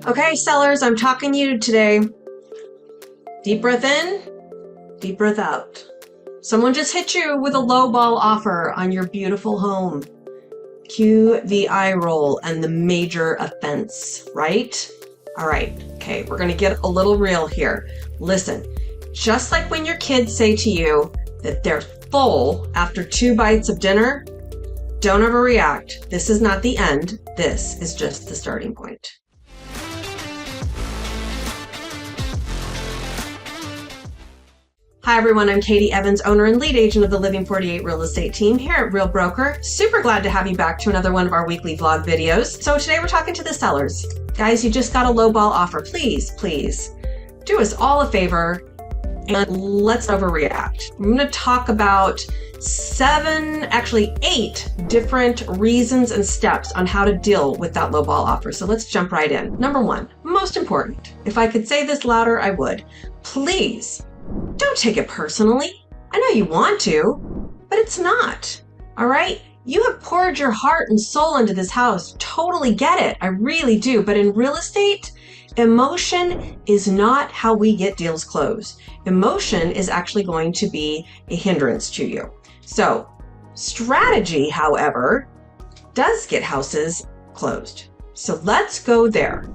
Okay, sellers, I'm talking to you today. Deep breath in, deep breath out. Someone just hit you with a lowball offer on your beautiful home. Cue the eye roll and the major offense, right? All right, okay, we're gonna get a little real here. Listen, just like when your kids say to you that they're full after 2 bites of dinner, don't overreact. This is not the end. This is just the starting point. Hi everyone, I'm Katie Evans, owner and lead agent of the Living 48 real estate team here at Real Broker. Super glad to have you back to another one of our weekly vlog videos. So today we're talking to the sellers. Guys, you just got a lowball offer. Please do us all a favor and let's overreact. I'm going to talk about 8 different reasons and steps on how to deal with that lowball offer. So let's jump right in. Number 1, most important. If I could say this louder, I would. Please don't take it personally. I know you want to, but it's not. All right? You have poured your heart and soul into this house. Totally get it. I really do. But in real estate, emotion is not how we get deals closed. Emotion is actually going to be a hindrance to you. So strategy, however, does get houses closed. So let's go there.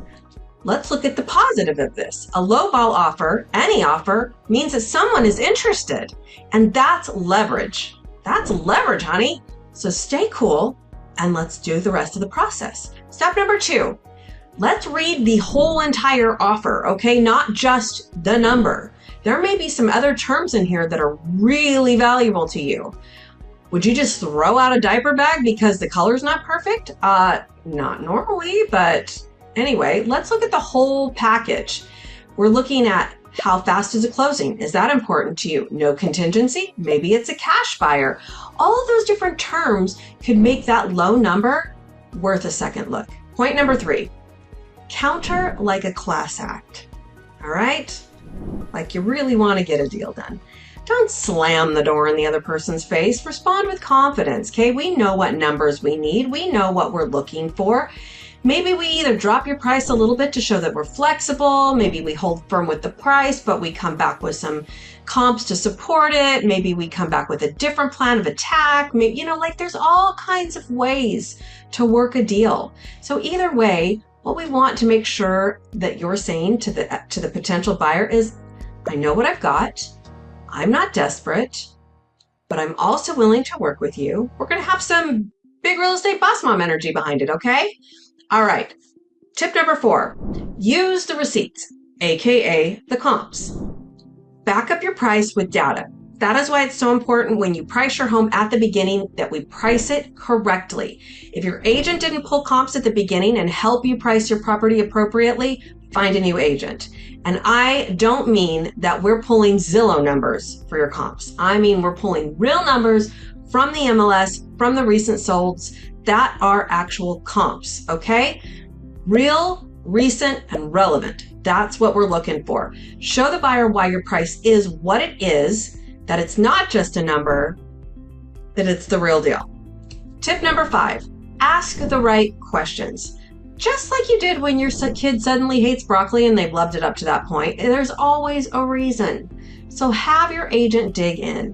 Let's look at the positive of this. A lowball offer, any offer, means that someone is interested. And that's leverage. That's leverage, honey. So stay cool and let's do the rest of the process. Step number 2, let's read the whole entire offer, okay? Not just the number. There may be some other terms in here that are really valuable to you. Would you just throw out a diaper bag because the color's not perfect? Not normally, but anyway, let's look at the whole package. We're looking at how fast is it closing? Is that important to you? No contingency? Maybe it's a cash buyer. All of those different terms could make that low number worth a second look. Point number 3, counter like a class act. All right? Like you really want to get a deal done. Don't slam the door in the other person's face. Respond with confidence, okay? We know what numbers we need. We know what we're looking for. Maybe we either drop your price a little bit to show that we're flexible. Maybe we hold firm with the price, but we come back with some comps to support it. Maybe we come back with a different plan of attack. Maybe, there's all kinds of ways to work a deal. So either way, what we want to make sure that you're saying to the potential buyer is, I know what I've got. I'm not desperate, but I'm also willing to work with you. We're going to have some big real estate boss mom energy behind it, okay? All right. Tip number 4, use the receipts, AKA the comps. Back up your price with data. That is why it's so important when you price your home at the beginning that we price it correctly. If your agent didn't pull comps at the beginning and help you price your property appropriately, find a new agent. And I don't mean that we're pulling Zillow numbers for your comps. I mean, we're pulling real numbers from the MLS, from the recent solds that are actual comps, okay? Real, recent, and relevant. That's what we're looking for. Show the buyer why your price is what it is, that it's not just a number, that it's the real deal. Tip number 5, ask the right questions. Just like you did when your kid suddenly hates broccoli and they've loved it up to that point, there's always a reason. So have your agent dig in.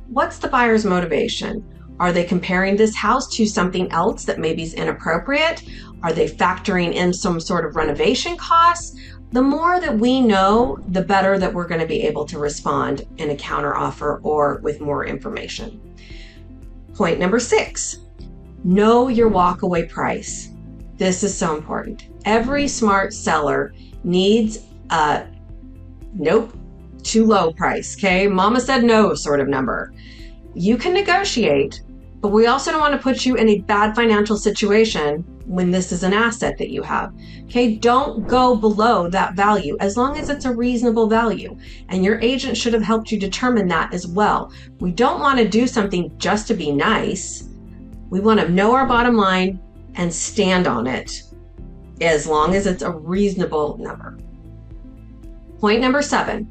What's the buyer's motivation? Are they comparing this house to something else that maybe is inappropriate? Are they factoring in some sort of renovation costs? The more that we know, the better that we're going to be able to respond in a counter offer or with more information. Point number 6, know your walkaway price. This is so important. Every smart seller needs a nope, too low price, okay? Mama said no sort of number. You can negotiate, but we also don't want to put you in a bad financial situation when this is an asset that you have. Okay, don't go below that value as long as it's a reasonable value. And your agent should have helped you determine that as well. We don't want to do something just to be nice. We want to know our bottom line and stand on it as long as it's a reasonable number. Point number 7,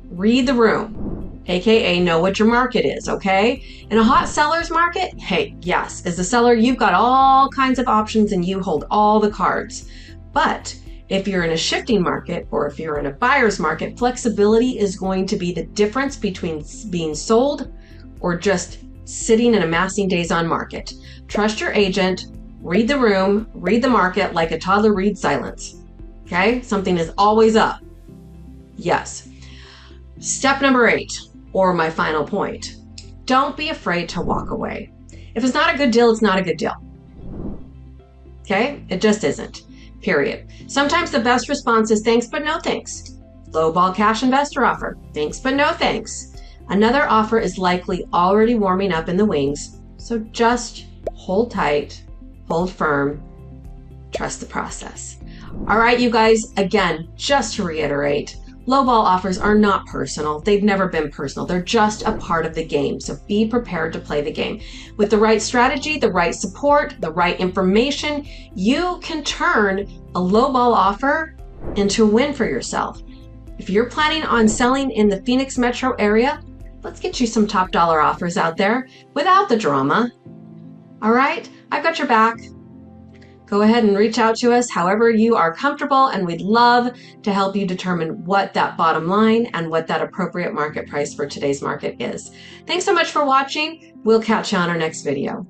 read the room, aka know what your market is, okay? In a hot seller's market, hey, yes, as the seller, you've got all kinds of options and you hold all the cards. But If you're in a shifting market or if you're in a buyer's market, flexibility is going to be the difference between being sold or just sitting and amassing days on market. Trust your agent, read the room, read the market like a toddler reads silence. Okay? Something is always up. Yes. Step number 8, or my final point. Don't be afraid to walk away. If it's not a good deal, it's not a good deal. Okay? It just isn't. Period. Sometimes the best response is thanks, but no thanks. Lowball cash investor offer. Thanks, but no thanks. Another offer is likely already warming up in the wings. So just hold tight, hold firm, trust the process. All right, you guys, again, just to reiterate, lowball offers are not personal. They've never been personal. They're just a part of the game. So be prepared to play the game. With the right strategy, the right support, the right information, you can turn a lowball offer into a win for yourself. If you're planning on selling in the Phoenix metro area, let's get you some top dollar offers out there without the drama. All right, I've got your back. Go ahead and reach out to us however you are comfortable, and we'd love to help you determine what that bottom line and what that appropriate market price for today's market is. Thanks so much for watching. We'll catch you on our next video.